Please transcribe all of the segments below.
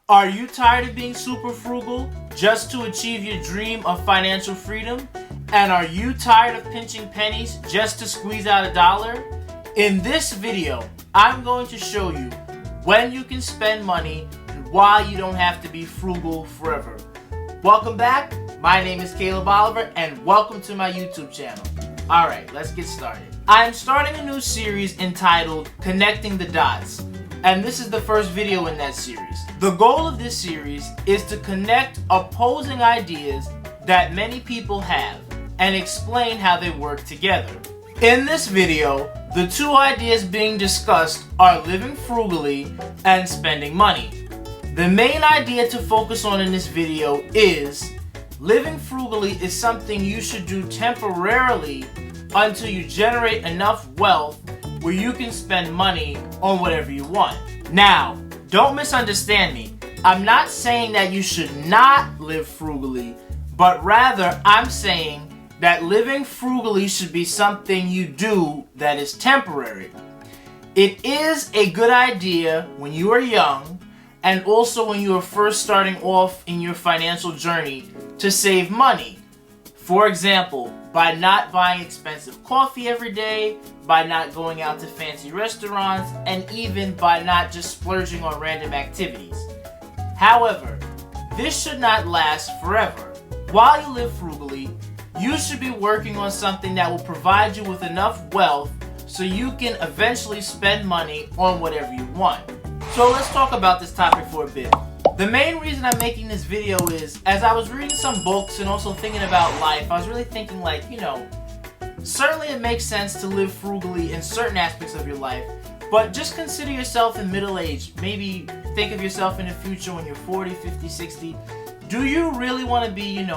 Are you tired of being super frugal just to achieve your dream of financial freedom? And are you tired of pinching pennies just to squeeze out a dollar? In this video, I'm going to show you when you can spend money and why you don't have to be frugal forever. Welcome back. My name is Caleb Oliver and welcome to my YouTube channel. Alright, let's get started. I'm starting a new series entitled Connecting the Dots, and this is the first video in that series. The goal of this series is to connect opposing ideas that many people have and explain how they work together. In this video, the two ideas being discussed are living frugally and spending money. The main idea to focus on in this video is living frugally is something you should do temporarily until you generate enough wealth where you can spend money on whatever you want. Now, don't misunderstand me. I'm not saying that you should not live frugally, but rather I'm saying that living frugally should be something you do that is temporary. It is a good idea when you are young and also when you are first starting off in your financial journey to save money. For example, by not buying expensive coffee every day, by not going out to fancy restaurants, and even by not just splurging on random activities. However, this should not last forever. While you live frugally, you should be working on something that will provide you with enough wealth so you can eventually spend money on whatever you want. So let's talk about this topic for a bit. The main reason I'm making this video is, as I was reading some books and also thinking about life, I was really thinking certainly it makes sense to live frugally in certain aspects of your life, but just consider yourself in middle age. Maybe think of yourself in the future when you're 40, 50, 60. Do you really want to be,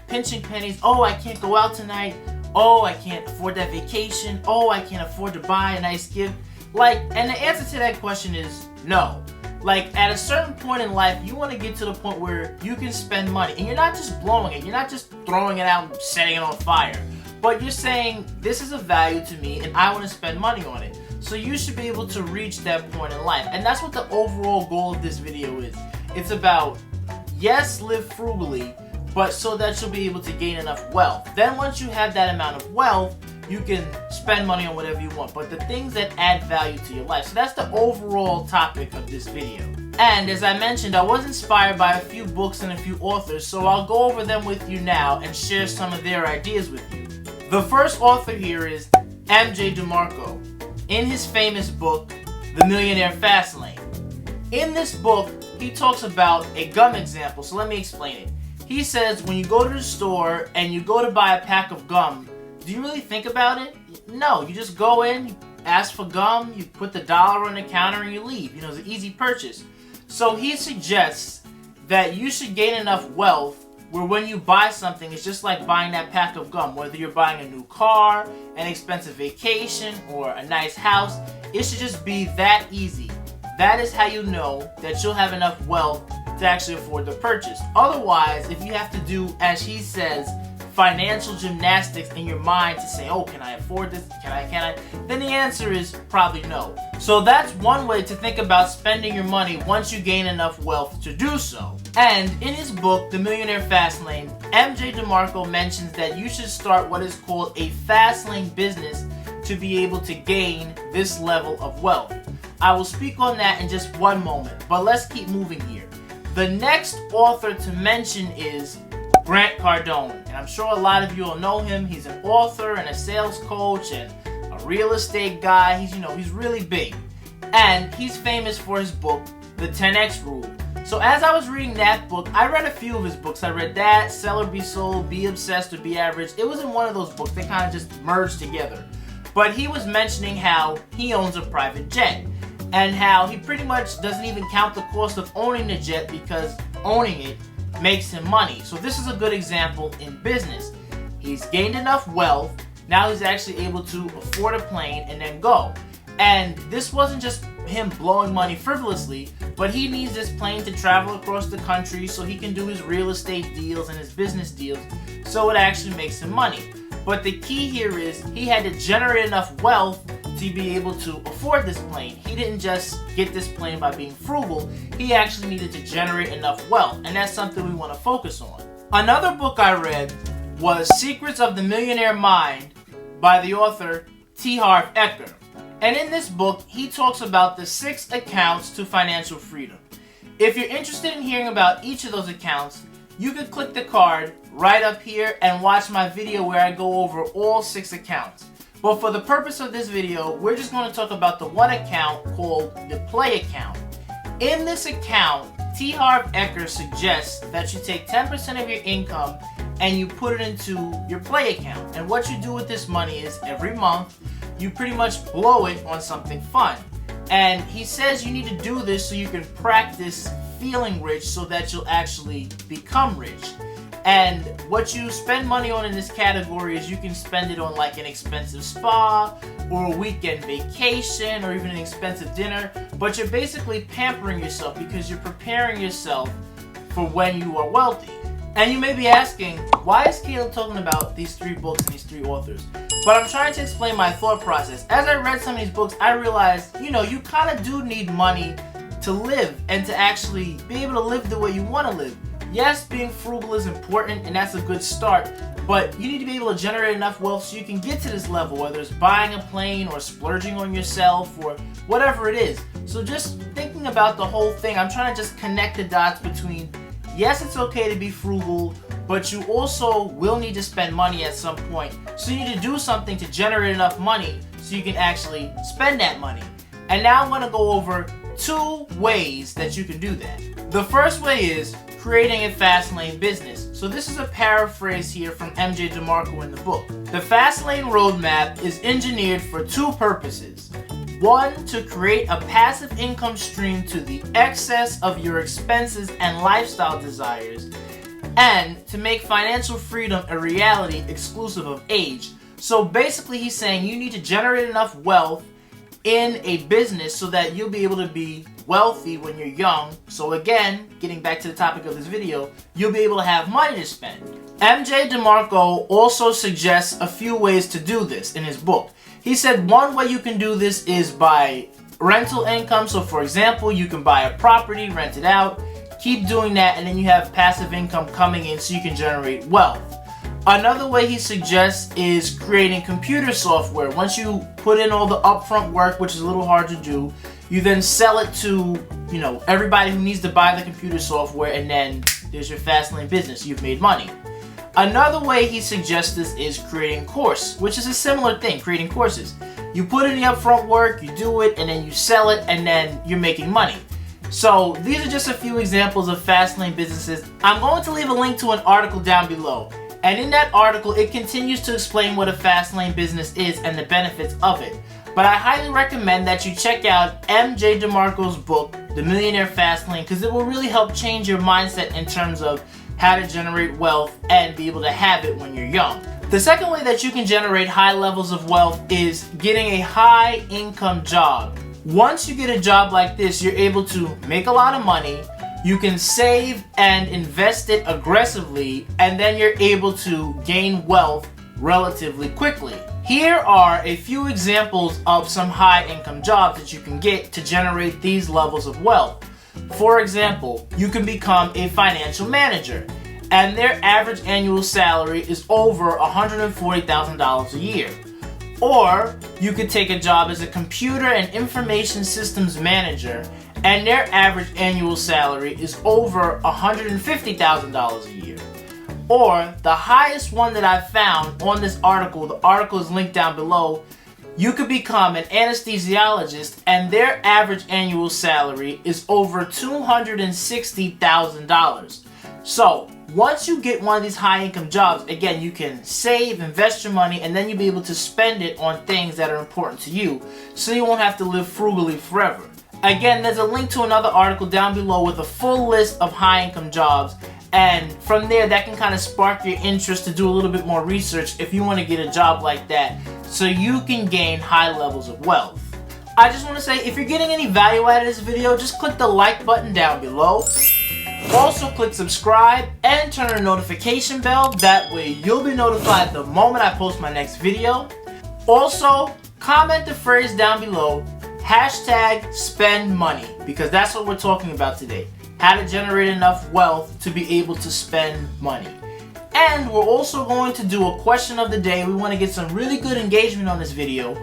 pinching pennies? Oh, I can't go out tonight. Oh, I can't afford that vacation. Oh, I can't afford to buy a nice gift. And the answer to that question is no. At a certain point in life, you want to get to the point where you can spend money. And you're not just blowing it. You're not just throwing it out and setting it on fire. But you're saying, this is of value to me and I want to spend money on it. So you should be able to reach that point in life. And that's what the overall goal of this video is. It's about, yes, live frugally, but so that you'll be able to gain enough wealth. Then once you have that amount of wealth, you can spend money on whatever you want, but the things that add value to your life. So that's the overall topic of this video. And as I mentioned, I was inspired by a few books and a few authors, so I'll go over them with you now and share some of their ideas with you. The first author here is DeMarco, in his famous book, The Millionaire, FastLane. In this book, he talks about a gum example, so let me explain it. He says when you go to the store and you go to buy a pack of gum, do you really think about it? No, you just go in, you ask for gum, you put the dollar on the counter and you leave. It's an easy purchase. So he suggests that you should gain enough wealth where when you buy something, it's just like buying that pack of gum. Whether you're buying a new car, an expensive vacation, or a nice house, it should just be that easy. That is how you know that you'll have enough wealth to actually afford the purchase. Otherwise, if you have to do, as he says, financial gymnastics in your mind to say, oh, can I afford this? Can I? Then the answer is probably no. So that's one way to think about spending your money once you gain enough wealth to do so. And in his book, The Millionaire, FastLane, DeMarco mentions that you should start what is called a FastLane business to be able to gain this level of wealth. I will speak on that in just one moment, but let's keep moving here. The next author to mention is Cardone, and I'm sure a lot of you will know him. He's an author and a sales coach and a real estate guy. He's really big, and he's famous for his book, The 10X Rule. So as I was reading that book, I read a few of his books. I read that, Sell or Be Sold, Be Obsessed or Be Average. It was in one of those books. They kind of just merged together. But he was mentioning how he owns a private jet and how he pretty much doesn't even count the cost of owning the jet because owning it makes him money. So this is a good example in business. He's gained enough wealth, now he's actually able to afford a plane and then go. And this wasn't just him blowing money frivolously, but he needs this plane to travel across the country so he can do his real estate deals and his business deals, so it actually makes him money. But the key here is he had to generate enough wealth to be able to afford this plane. He didn't just get this plane by being frugal. He actually needed to generate enough wealth, and that's something we want to focus on. Another book I read was Secrets of the Millionaire Mind by the author Harv Eker. And in this book, he talks about the 6 accounts to financial freedom. If you're interested in hearing about each of those accounts, you can click the card right up here and watch my video where I go over all 6 accounts. But for the purpose of this video, we're just going to talk about the one account called the Play account. In this account, Harv Eker suggests that you take 10% of your income and you put it into your Play account. And what you do with this money is every month, you pretty much blow it on something fun. And he says you need to do this so you can practice feeling rich so that you'll actually become rich. And what you spend money on in this category is you can spend it on like an expensive spa or a weekend vacation or even an expensive dinner. But you're basically pampering yourself because you're preparing yourself for when you are wealthy. And you may be asking, why is Caleb talking about these 3 books and these 3 authors? But I'm trying to explain my thought process. As I read some of these books, I realized, you kind of do need money to live and to actually be able to live the way you want to live. Yes, being frugal is important and that's a good start, but you need to be able to generate enough wealth so you can get to this level, whether it's buying a plane or splurging on yourself or whatever it is. So just thinking about the whole thing, I'm trying to just connect the dots between, yes, it's okay to be frugal, but you also will need to spend money at some point. So you need to do something to generate enough money so you can actually spend that money. And now I'm going to go over 2 ways that you can do that. The first way is creating a FastLane business. So this is a paraphrase here from DeMarco in the book. The FastLane roadmap is engineered for 2 purposes. 1, to create a passive income stream to the excess of your expenses and lifestyle desires, and to make financial freedom a reality exclusive of age. So basically he's saying you need to generate enough wealth in a business so that you'll be able to be wealthy when you're young. So again, getting back to the topic of this video, you'll be able to have money to spend. DeMarco also suggests a few ways to do this in his book. He said one way you can do this is by rental income. So for example, you can buy a property, rent it out, keep doing that, and then you have passive income coming in so you can generate wealth. Another way he suggests is creating computer software. Once you put in all the upfront work, which is a little hard to do, you then sell it to, everybody who needs to buy the computer software, and then there's your FastLane business. You've made money. Another way he suggests this is creating a course, which is a similar thing, creating courses. You put in the upfront work, you do it, and then you sell it, and then you're making money. So these are just a few examples of FastLane businesses. I'm going to leave a link to an article down below. And in that article, it continues to explain what a FastLane business is and the benefits of it. But I highly recommend that you check out DeMarco's book, The Millionaire FastLane, because it will really help change your mindset in terms of how to generate wealth and be able to have it when you're young. The second way that you can generate high levels of wealth is getting a high income job. Once you get a job like this, you're able to make a lot of money. You can save and invest it aggressively, and then you're able to gain wealth relatively quickly. Here are a few examples of some high income jobs that you can get to generate these levels of wealth. For example, you can become a financial manager, and their average annual salary is over $140,000 a year. Or you could take a job as a computer and information systems manager, and their average annual salary is over $150,000 a year. Or the highest one that I found on this article, the article is linked down below, you could become an anesthesiologist, and their average annual salary is over $260,000. So once you get one of these high income jobs, again, you can save, invest your money, and then you'll be able to spend it on things that are important to you, so you won't have to live frugally forever. Again, there's a link to another article down below with a full list of high income jobs, and from there that can kind of spark your interest to do a little bit more research if you want to get a job like that so you can gain high levels of wealth. I just want to say, if you're getting any value out of this video, just click the like button down below. Also click subscribe and turn on the notification bell. That way you'll be notified the moment I post my next video. Also, comment the phrase down below, hashtag spend money, because that's what we're talking about today. How to generate enough wealth to be able to spend money. And we're also going to do a question of the day. We want to get some really good engagement on this video.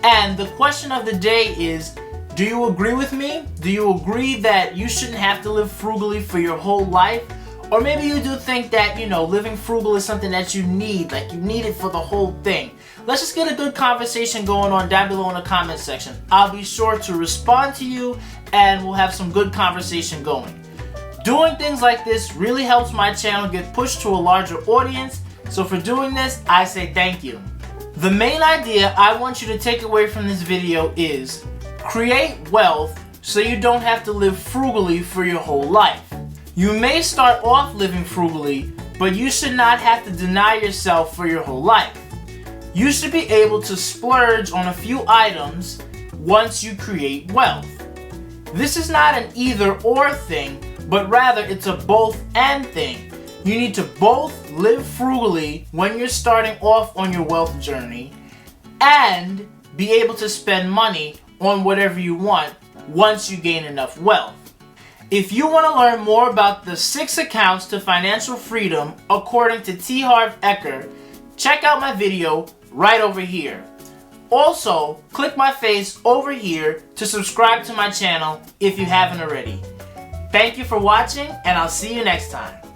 And the question of the day is, do you agree with me? Do you agree that you shouldn't have to live frugally for your whole life? Or maybe you do think that, living frugal is something that you need, like you need it for the whole thing. Let's just get a good conversation going on down below in the comment section. I'll be sure to respond to you and we'll have some good conversation going. Doing things like this really helps my channel get pushed to a larger audience, so for doing this, I say thank you. The main idea I want you to take away from this video is create wealth so you don't have to live frugally for your whole life. You may start off living frugally, but you should not have to deny yourself for your whole life. You should be able to splurge on a few items once you create wealth. This is not an either-or thing, but rather it's a both-and thing. You need to both live frugally when you're starting off on your wealth journey and be able to spend money on whatever you want once you gain enough wealth. If you want to learn more about the 6 accounts to financial freedom according to Harv Eker, check out my video right over here. Also, click my face over here to subscribe to my channel if you haven't already. Thank you for watching, and I'll see you next time.